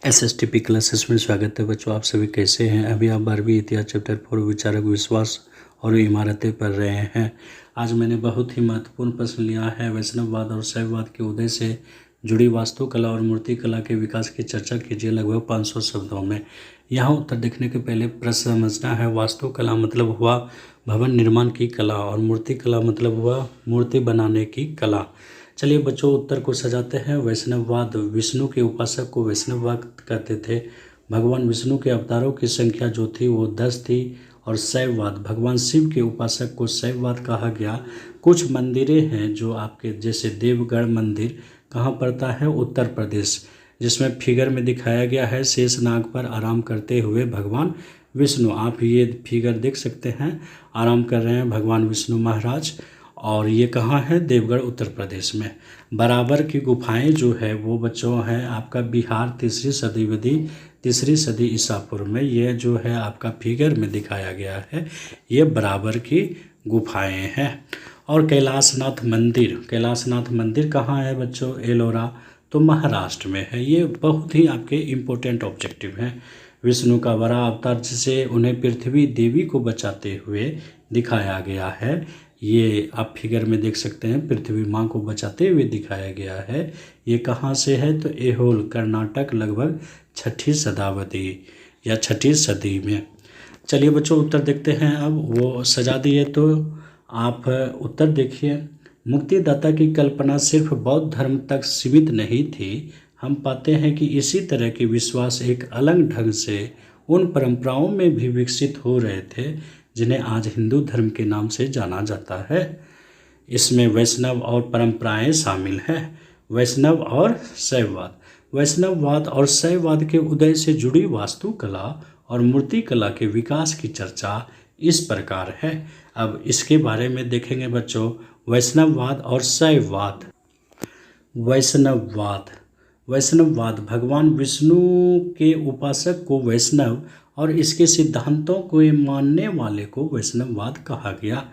एसएसटीपी classes में स्वागत है बच्चों। आप सभी कैसे हैं? अभी आप 12वीं इतिहास चैप्टर 4 विचारक विश्वास और इमारतें पढ़ रहे हैं। आज मैंने बहुत ही महत्वपूर्ण प्रश्न लिया है। वैष्णववाद और शैववाद के उदय से जुड़ी वास्तुकला और मूर्तिकला के विकास की चर्चा कीजिए लगभग 500 शब्दों में। यहाँ उत्तर देखने के पहले प्रश्न समझना है। वास्तुकला मतलब हुआ भवन निर्माण की कला और मूर्तिकला मतलब हुआ मूर्ति बनाने की कला। चलिए बच्चों उत्तर को सजाते हैं। वैष्णववाद, विष्णु के उपासक को वैष्णववाद कहते थे। भगवान विष्णु के अवतारों की संख्या जो थी वो 10 थी। और शैववाद, भगवान शिव के उपासक को शैववाद कहा गया। कुछ मंदिरें हैं जो आपके जैसे देवगढ़ मंदिर कहाँ पड़ता है? उत्तर प्रदेश, जिसमें फिगर में दिखाया गया है शेषनाग पर आराम करते हुए भगवान विष्णु। आप ये फिगर देख सकते हैं, आराम कर रहे हैं भगवान विष्णु महाराज। और ये कहाँ है? देवगढ़ उत्तर प्रदेश में। बराबर की गुफाएं जो है वो बच्चों है आपका बिहार, 3री सदी विधि 3री सदी ईसा पूर्व में। ये जो है आपका फिगर में दिखाया गया है, ये बराबर की गुफाएं हैं। और कैलाशनाथ मंदिर, कैलाशनाथ मंदिर कहाँ है बच्चों? एलोरा, तो महाराष्ट्र में है। ये बहुत ही आपके इम्पोर्टेंट ऑब्जेक्टिव हैं। विष्णु का वराह अवतार जिसे उन्हें पृथ्वी देवी को बचाते हुए दिखाया गया है। ये आप फिगर में देख सकते हैं, पृथ्वी माँ को बचाते हुए दिखाया गया है। ये कहाँ से है? तो ऐहोल, कर्नाटक, लगभग 6ठी शताब्दी या 6ठी सदी में। चलिए बच्चों उत्तर देखते हैं। अब वो सजा दिए तो आप उत्तर देखिए। मुक्तिदाता की कल्पना सिर्फ बौद्ध धर्म तक सीमित नहीं थी। हम पाते हैं कि इसी तरह के विश्वास एक अलग ढंग से उन परंपराओं में भी विकसित हो रहे थे जिन्हें आज हिंदू धर्म के नाम से जाना जाता है। इसमें वैष्णव और परंपराएं शामिल हैं। वैष्णव और शैववाद, वैष्णववाद और शैववाद के उदय से जुड़ी वास्तुकला और मूर्तिकला के विकास की चर्चा इस प्रकार है। अब इसके बारे में देखेंगे बच्चों। वैष्णववाद और शैववाद। वैष्णववाद, वैष्णववाद भगवान विष्णु के उपासक को वैष्णव और इसके सिद्धांतों को मानने वाले को वैष्णववाद कहा गया।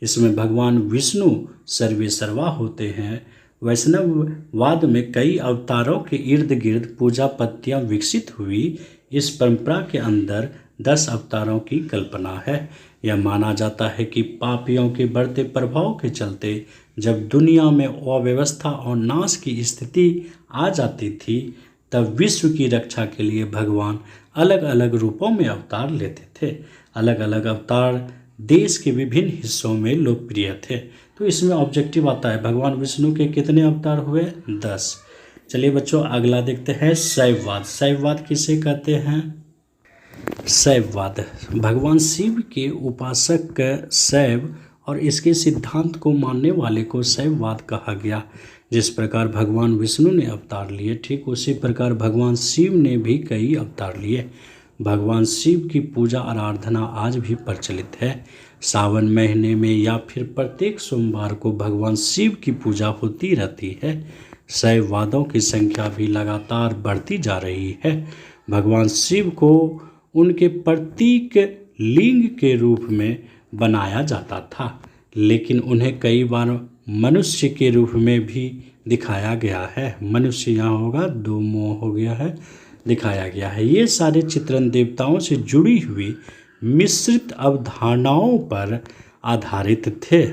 इसमें भगवान विष्णु सर्वे सर्वा होते हैं। वैष्णववाद में कई अवतारों के इर्द गिर्द पूजा पद्धतियाँ विकसित हुई। इस परंपरा के अंदर 10 अवतारों की कल्पना है। यह माना जाता है कि पापियों के बढ़ते प्रभाव के चलते जब दुनिया में अव्यवस्था और नाश की स्थिति आ जाती थी तब विश्व की रक्षा के लिए भगवान अलग अलग रूपों में अवतार लेते थे। अलग अलग अवतार देश के विभिन्न हिस्सों में लोकप्रिय थे। तो इसमें ऑब्जेक्टिव आता है भगवान विष्णु के कितने अवतार हुए? 10। चलिए बच्चों अगला देखते हैं शैववाद। शैववाद किसे कहते हैं? शैववाद भगवान शिव के उपासक शैव और इसके सिद्धांत को मानने वाले को शैववाद कहा गया। जिस प्रकार भगवान विष्णु ने अवतार लिए ठीक उसी प्रकार भगवान शिव ने भी कई अवतार लिए। भगवान शिव की पूजा आराधना आज भी प्रचलित है। सावन महीने में या फिर प्रत्येक सोमवार को भगवान शिव की पूजा होती रहती है। शैववादों की संख्या भी लगातार बढ़ती जा रही है। भगवान शिव को उनके प्रतीक लिंग के रूप में बनाया जाता था, लेकिन उन्हें कई बार मनुष्य के रूप में भी दिखाया गया है। मनुष्य यहाँ होगा, दो मुँह हो गया है, दिखाया गया है। ये सारे चित्रण देवताओं से जुड़ी हुई मिश्रित अवधारणाओं पर आधारित थे।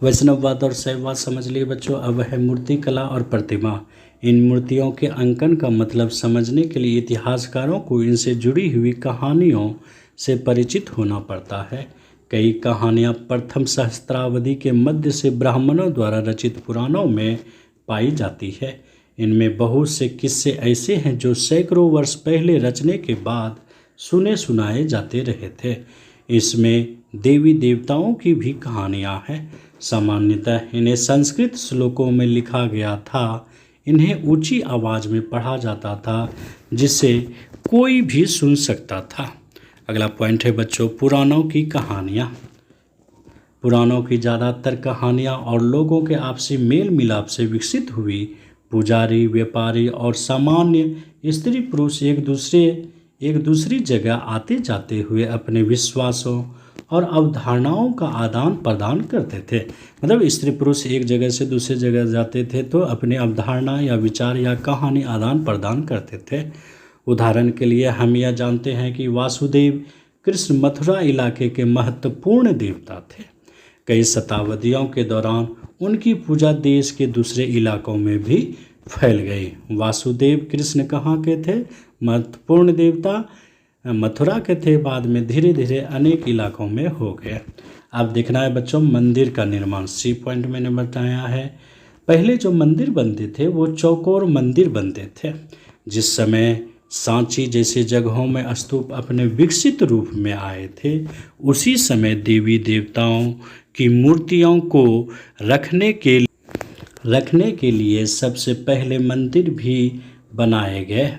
वैष्णववाद और शैववाद समझ लिए बच्चों। अब है मूर्तिकला और प्रतिमा। इन मूर्तियों के अंकन का मतलब समझने के लिए इतिहासकारों को इनसे जुड़ी हुई कहानियों से परिचित होना पड़ता है। कई कहानियाँ प्रथम सहस्त्राब्दी के मध्य से ब्राह्मणों द्वारा रचित पुराणों में पाई जाती है। इनमें बहुत से किस्से ऐसे हैं जो सैकड़ों वर्ष पहले रचने के बाद सुने सुनाए जाते रहे थे। इसमें देवी देवताओं की भी कहानियाँ हैं। सामान्यतः इन्हें संस्कृत श्लोकों में लिखा गया था। इन्हें ऊंची आवाज़ में पढ़ा जाता था जिसे कोई भी सुन सकता था। अगला पॉइंट है बच्चों पुराणों की कहानियाँ। पुराणों की ज़्यादातर कहानियाँ और लोगों के आपसी मेल मिलाप से विकसित हुई। पुजारी, व्यापारी और सामान्य स्त्री पुरुष एक दूसरी जगह आते जाते हुए अपने विश्वासों और अवधारणाओं का आदान प्रदान करते थे। मतलब स्त्री पुरुष एक जगह से दूसरी जगह जाते थे तो अपने अवधारणा या विचार या कहानी आदान प्रदान करते थे। उदाहरण के लिए हम यह जानते हैं कि वासुदेव कृष्ण मथुरा इलाके के महत्वपूर्ण देवता थे। कई शताब्दियों के दौरान उनकी पूजा देश के दूसरे इलाकों में भी फैल गई। वासुदेव कृष्ण कहाँ के थे? महत्वपूर्ण देवता मथुरा के थे, बाद में धीरे धीरे अनेक इलाकों में हो गए। अब देखना है बच्चों मंदिर का निर्माण। सी पॉइंट मैंने बताया है। पहले जो मंदिर बनते थे वो चौकोर मंदिर बनते थे। जिस समय सांची जैसे जगहों में स्तूप अपने विकसित रूप में आए थे, उसी समय देवी देवताओं की मूर्तियों को रखने के लिए सबसे पहले मंदिर भी बनाए गए।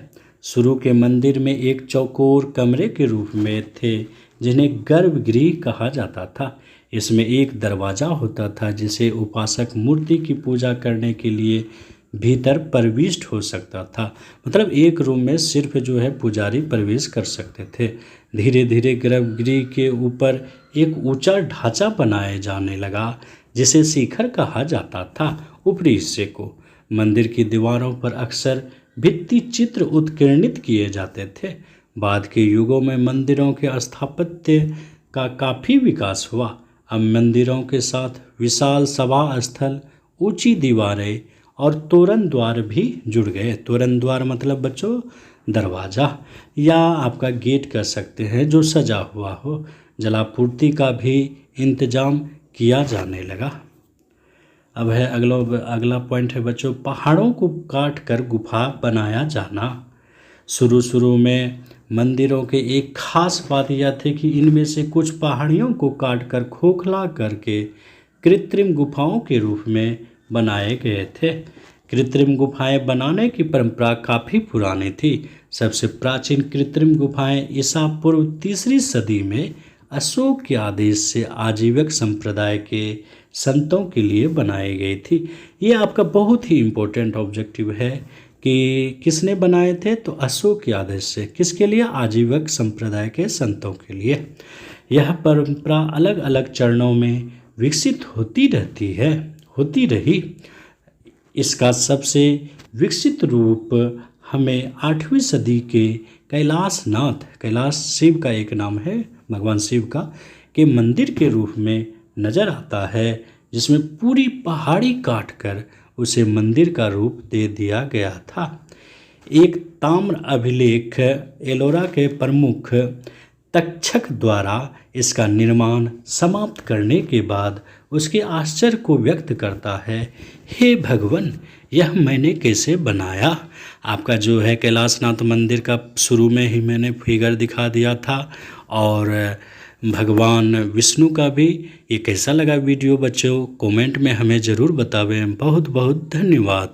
शुरू के मंदिर में एक चौकोर कमरे के रूप में थे जिन्हें गर्भगृह कहा जाता था। इसमें एक दरवाज़ा होता था जिसे उपासक मूर्ति की पूजा करने के लिए भीतर प्रविष्ट हो सकता था। मतलब एक रूम में सिर्फ जो है पुजारी प्रवेश कर सकते थे। धीरे धीरे गर्भगृह के ऊपर एक ऊंचा ढांचा बनाया जाने लगा जिसे शिखर कहा जाता था। ऊपरी हिस्से को मंदिर की दीवारों पर अक्सर भित्ति चित्र उत्कीर्णित किए जाते थे। बाद के युगों में मंदिरों के स्थापत्य का काफ़ी विकास हुआ। अब मंदिरों के साथ विशाल सभा स्थल, ऊंची दीवारें और तोरण द्वार भी जुड़ गए। तोरण द्वार मतलब बच्चों दरवाज़ा या आपका गेट कह सकते हैं, जो सजा हुआ हो। जलापूर्ति का भी इंतजाम किया जाने लगा। अब है अगला पॉइंट है बच्चों, पहाड़ों को काट कर गुफा बनाया जाना। शुरू में मंदिरों के एक खास बात यह थी कि इनमें से कुछ पहाड़ियों को काटकर खोखला करके कृत्रिम गुफाओं के रूप में बनाए गए थे। कृत्रिम गुफाएं बनाने की परंपरा काफ़ी पुरानी थी। सबसे प्राचीन कृत्रिम गुफाएं ईसा पूर्व 3री सदी में अशोक के आदेश से आजीवक संप्रदाय के संतों के लिए बनाई गई थी। ये आपका बहुत ही इम्पोर्टेंट ऑब्जेक्टिव है कि किसने बनाए थे, तो अशोक के आदेश से। किसके लिए? आजीवक संप्रदाय के संतों के लिए। यह परंपरा अलग अलग चरणों में विकसित होती रही। इसका सबसे विकसित रूप हमें 8वीं सदी के कैलाश शिव का एक नाम है, भगवान शिव का, के मंदिर के रूप में नज़र आता है, जिसमें पूरी पहाड़ी काटकर उसे मंदिर का रूप दे दिया गया था। एक ताम्र अभिलेख एलोरा के प्रमुख तक्षक द्वारा इसका निर्माण समाप्त करने के बाद उसके आश्चर्य को व्यक्त करता है। हे भगवान, यह मैंने कैसे बनाया? आपका जो है कैलाशनाथ मंदिर का शुरू में ही मैंने फिगर दिखा दिया था, और भगवान विष्णु का भी। ये कैसा लगा वीडियो बच्चों? कमेंट में हमें ज़रूर बतावें। बहुत बहुत धन्यवाद।